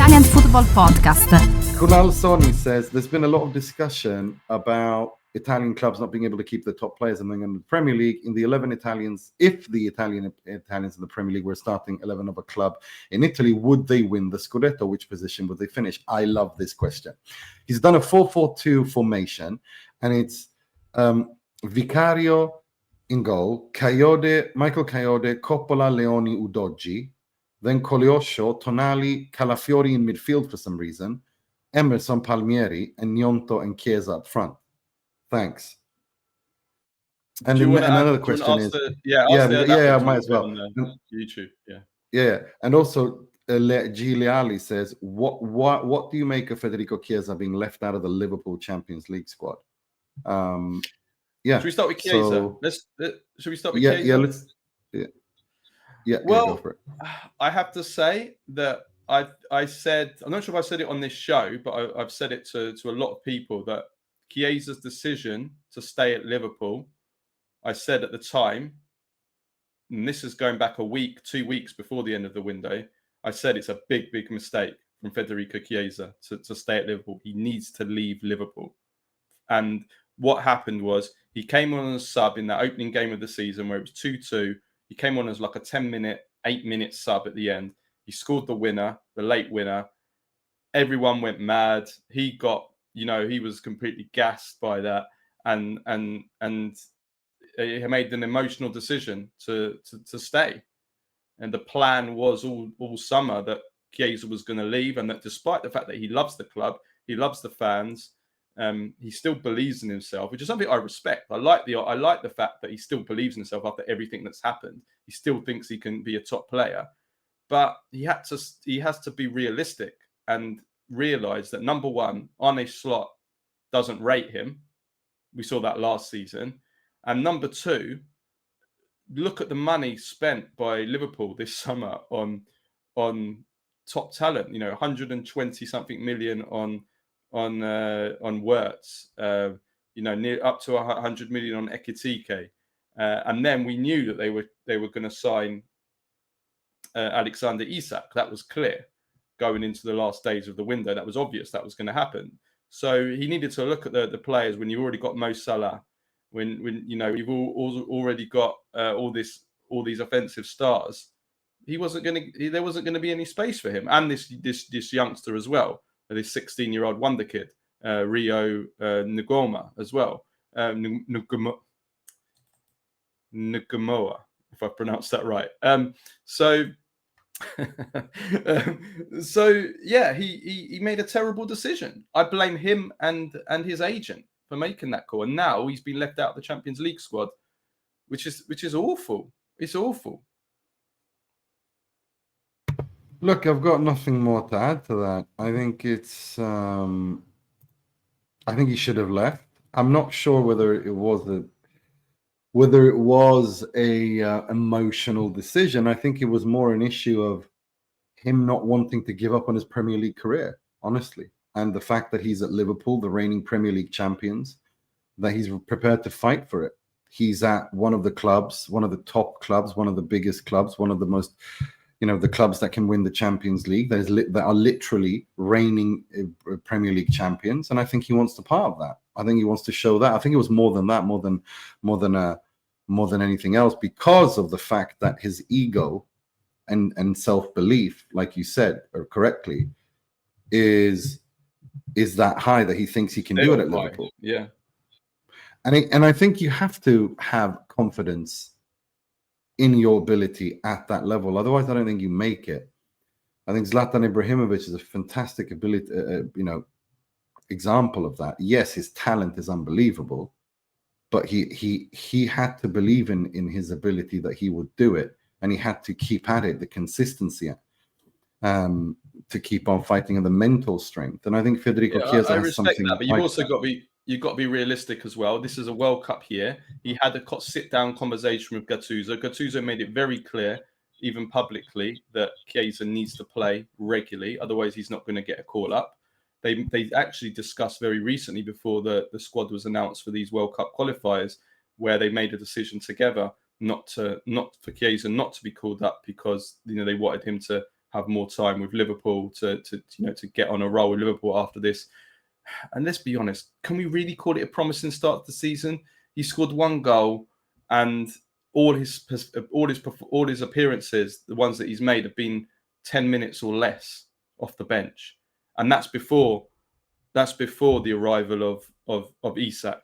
Italian Football Podcast. Kunal Soni says there's been a lot of discussion about Italian clubs not being able to keep the top players and then in the Premier League. In the 11 Italians, if the Italians in the Premier League were starting 11 of a club in Italy, would they win the Scudetto? Which position would they finish? I love this question. He's done a 4-4-2 formation, and it's Vicario in goal, Michael Kayode, Coppola, Leoni, Udogi, then Colioscio, Tonali, Calafiori in midfield for some reason, Emerson, Palmieri, and Gnonto and Chiesa up front. Thanks. And then another question is, I might as well. YouTube, yeah, and also G. Leali says, what do you make of Federico Chiesa being left out of the Liverpool Champions League squad? Should we start with Chiesa? Should we start with Chiesa? Well, go for it. I have to say that I said, I'm not sure if I said it on this show, but I've said it to a lot of people that Chiesa's decision to stay at Liverpool, I said at the time, and this is going back a week, 2 weeks before the end of the window, I said it's a big, big mistake from Federico Chiesa to stay at Liverpool. He needs to leave Liverpool. And what happened was he came on as a sub in that opening game of the season where it was 2-2. He came on as like a 8-minute sub at the end. He scored the winner, the late winner. Everyone went mad. He got, he was completely gassed by that, and he made an emotional decision to stay. And the plan was all summer that Chiesa was going to leave, and that despite the fact that he loves the club, he loves the fans, he still believes in himself, which is something I respect. I like the fact that he still believes in himself after everything that's happened. He still thinks he can be a top player, but he has to be realistic and realize that, number one, Arne Slot doesn't rate him. We saw that last season. And number two, look at the money spent by Liverpool this summer on top talent. 120 something million on Wirtz, near up to 100 million on Ekitike, and then we knew that they were going to sign Alexander Isak. That was clear going into the last days of the window. That was obvious that was going to happen. So he needed to look at the players when you've already got Mo Salah, when you've already got all these offensive stars. There wasn't going to be any space for him, and this youngster as well. This 16-year-old wonder kid, Rio Ngoma as well. Ngumoa, if I pronounced that right. He made a terrible decision. I blame him and his agent for making that call. And now he's been left out of the Champions League squad, which is awful. It's awful. Look, I've got nothing more to add to that. I think it's. I think he should have left. I'm not sure whether it was a emotional decision. I think it was more an issue of him not wanting to give up on his Premier League career, honestly, and the fact that he's at Liverpool, the reigning Premier League champions, that he's prepared to fight for it. He's at one of the clubs, one of the top clubs, one of the biggest clubs, one of the most. The clubs that can win the Champions League, that are literally reigning Premier League champions, and I think he wants to part of that. I think he wants to show that. I think it was more than that, more than anything else, because of the fact that his ego and self-belief, like you said correctly, is that high that he thinks he can do it at Liverpool. Yeah, and I think you have to have confidence in your ability at that level. Otherwise, I don't think you make it. I think Zlatan Ibrahimovic is a fantastic ability, example of that. Yes, his talent is unbelievable, but he had to believe in his ability that he would do it, and he had to keep at it, the consistency, to keep on fighting, and the mental strength. And I think Federico Chiesa has something. That, but you've also got to be realistic as well. This is a World Cup year. He had a sit-down conversation with Gattuso. Gattuso made it very clear, even publicly, that Chiesa needs to play regularly. Otherwise, he's not going to get a call-up. They actually discussed very recently, before the squad was announced for these World Cup qualifiers, where they made a decision together not for Chiesa not to be called up, because they wanted him to have more time with Liverpool to get on a roll with Liverpool after this. And let's be honest, can we really call it a promising start to the season? He scored 1 goal, and all his appearances, the ones that he's made, have been 10 minutes or less off the bench, and that's before the arrival of Isak.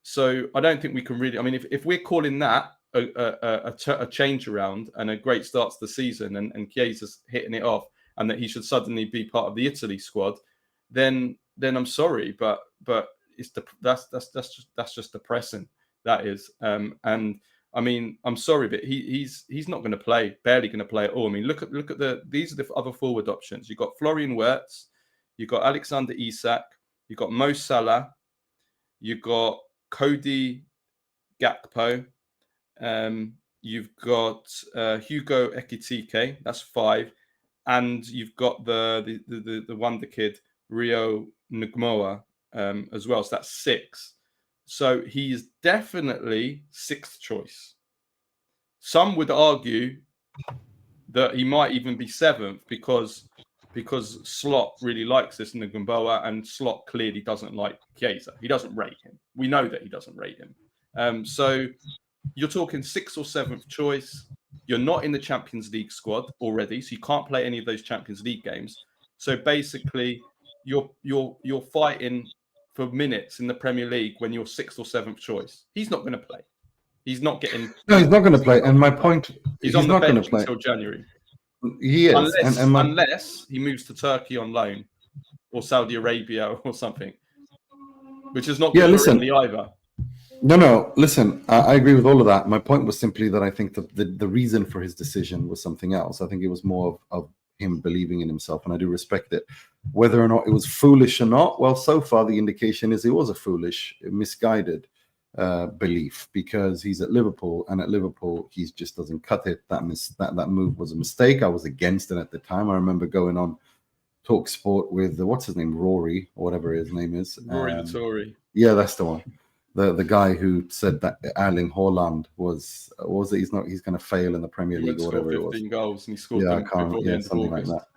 So I don't think we can really. I mean, if we're calling that a change around and a great start to the season, and Chiesa's hitting it off, and that he should suddenly be part of the Italy squad, then I'm sorry, but that's just depressing. That is, and I mean, I'm sorry, but he's not going to play, barely going to play at all. I mean, look at these are the other forward options. You've got Florian Wirtz, you've got Alexander Isak, you've got Mo Salah, you've got Cody Gakpo, you've got Hugo Ekitike, that's 5, and you've got the wonder kid Rio Ngmoa as well. So that's 6. So he's definitely 6th choice. Some would argue that he might even be 7th because Slot really likes this Ngmoa, and Slot clearly doesn't like Chiesa. He doesn't rate him. We know that he doesn't rate him. So you're talking 6th or 7th choice. You're not in the Champions League squad already, so you can't play any of those Champions League games. So basically, you're fighting for minutes in the Premier League when you're 6th or 7th choice. He's not going to play. He's not getting. No, he's not going to play. And my point, he's on the not going to bench play until January. He is, unless he moves to Turkey on loan or Saudi Arabia or something, which is not good for Italy either. No, listen, I agree with all of that. My point was simply that I think the reason for his decision was something else. I think it was more of him believing in himself, and I do respect it. Whether or not it was foolish or not, well, so far the indication is it was a foolish, misguided belief, because he's at Liverpool, and at Liverpool he just doesn't cut it. That move was a mistake. I was against it at the time. I remember going on Talk Sport with what's his name, Rory, or whatever his name is, Rory Vittori. Yeah, that's the one. The guy who said that Erling Haaland was it? He's going to fail in the Premier League or whatever it was. 15 goals and he scored them before the end something of August. like that.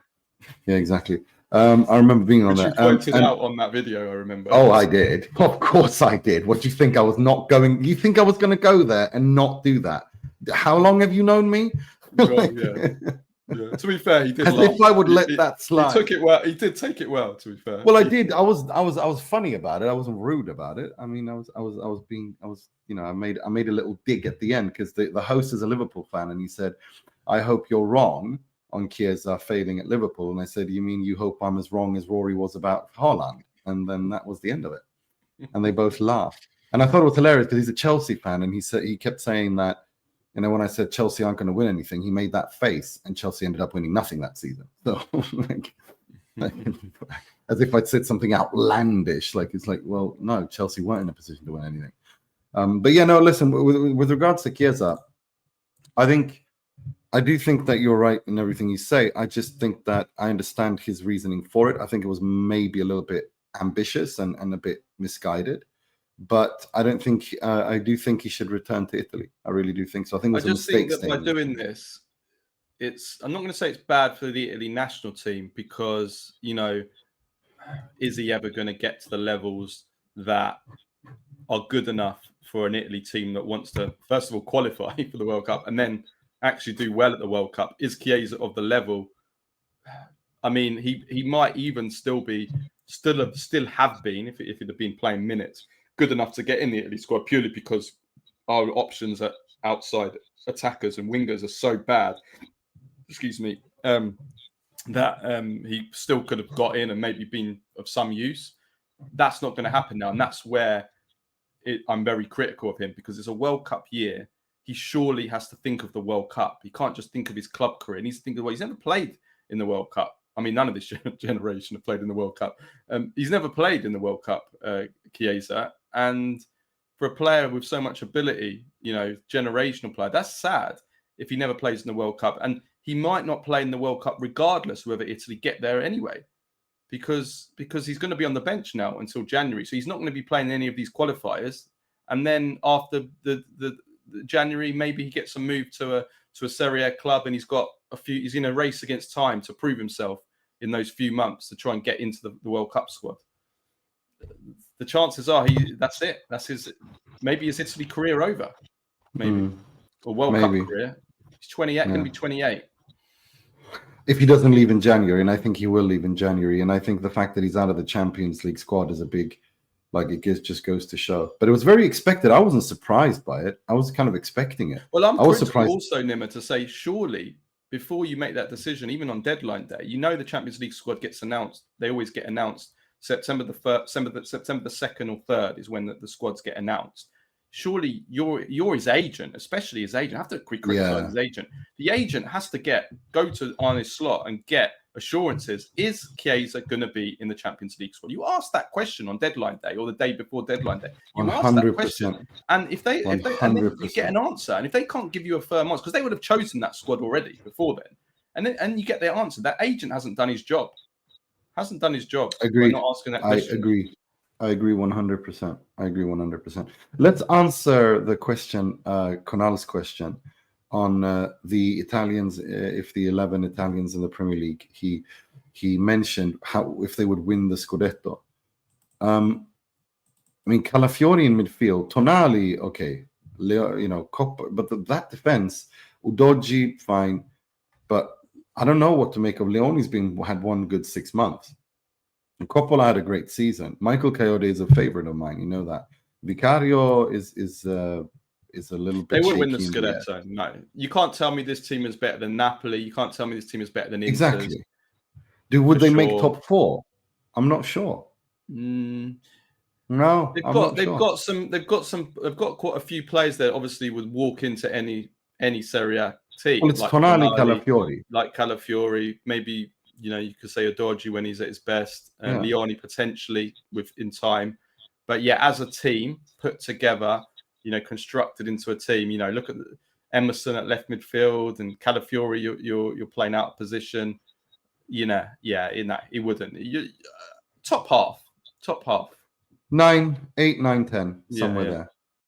Yeah, exactly. I remember being on that. You pointed out on that video, I remember. Oh, I did. Of course I did. What do you think? I was not going? You think I was going to go there and not do that? How long have you known me? Well, yeah. Yeah. To be fair, he did. As if I would let that slide. He took it well. He did take it well. To be fair. Well, I did. I was funny about it. I wasn't rude about it. I mean, I made a little dig at the end, because the host is a Liverpool fan, and he said, "I hope you're wrong on Chiesa failing at Liverpool." And I said, "You mean you hope I'm as wrong as Rory was about Haaland?" And then that was the end of it. And they both laughed. And I thought it was hilarious because he's a Chelsea fan, and he kept saying that. When I said Chelsea aren't going to win anything, he made that face, and Chelsea ended up winning nothing that season. So, as if I'd said something outlandish. It's like, well, no, Chelsea weren't in a position to win anything. But yeah, no, listen, with regards to Chiesa, I do think that you're right in everything you say. I just think that I understand his reasoning for it. I think it was maybe a little bit ambitious and a bit misguided. But I don't think I do think he should return to Italy. I really do think so. I think it was a mistake. I just think that by doing this, I'm not going to say it's bad for the Italy national team, because is he ever going to get to the levels that are good enough for an Italy team that wants to, first of all, qualify for the World Cup and then actually do well at the World Cup? Is Chiesa of the level? I mean, he might even still have been, if he'd have been playing minutes, good enough to get in the Italy squad, purely because our options at outside attackers and wingers are so bad. Excuse me. That he still could have got in and maybe been of some use. That's not going to happen now, and that's where I'm very critical of him, because it's a World Cup year. He surely has to think of the World Cup. He can't just think of his club career. He needs to think of he's never played in the World Cup. I mean, none of this generation have played in the World Cup. He's never played in the World Cup, Chiesa. And for a player with so much ability, generational player, that's sad if he never plays in the World Cup. And he might not play in the World Cup regardless whether Italy get there anyway, because he's going to be on the bench now until January. So he's not going to be playing any of these qualifiers. And then after the January, maybe he gets a move to a Serie A club, and he's got he's in a race against time to prove himself in those few months to try and get into the World Cup squad. The chances are that's it. That's maybe his Italy career over. Maybe. Or World Cup career. He's 28, going to be 28. If he doesn't leave in January, and I think he will leave in January, and I think the fact that he's out of the Champions League squad is a big, just goes to show. But it was very expected. I wasn't surprised by it. I was kind of expecting it. Well, I was surprised also, Nima, to say, surely, before you make that decision, even on deadline day, the Champions League squad gets announced. They always get announced. September the 2nd or 3rd is when the squads get announced. Surely you're his agent, especially his agent. I have to criticize his agent. The agent has to go to Arne's slot and get assurances. Is Chiesa going to be in the Champions League squad? You ask that question on deadline day or the day before deadline day. You 100%. ask that question, and if they and then you get an answer, and if they can't give you a firm answer, because they would have chosen that squad already before then, and you get their answer. That agent hasn't done his job. Agreed. Not asking that question. I agree 100%. Let's answer the question, Conal's question on the Italians. If the 11 Italians in the Premier League, he mentioned if they would win the Scudetto. Calafiori in midfield, Tonali, okay, Coppa, but that defense, Udogie, fine, but I don't know what to make of Leone's had one good 6 months. And Coppola had a great season. Michael Coyote is a favorite of mine. You know that. Vicario is a little bit. They would win the Scudetto. No, you can't tell me this team is better than Napoli. You can't tell me this team is better than Inter. Exactly. Would they make top 4? I'm not sure. No, they've got quite a few players that obviously would walk into any Serie A team. Well, it's Tonali, Calafiori. Like Calafiori, maybe. You could say Udogie when he's at his best, and Leone potentially in time. But as a team put together, constructed into a team. Look at Emerson at left midfield and Calafiori. You're playing out of position. In that he wouldn't. Top half. 8, 9, 10, somewhere there.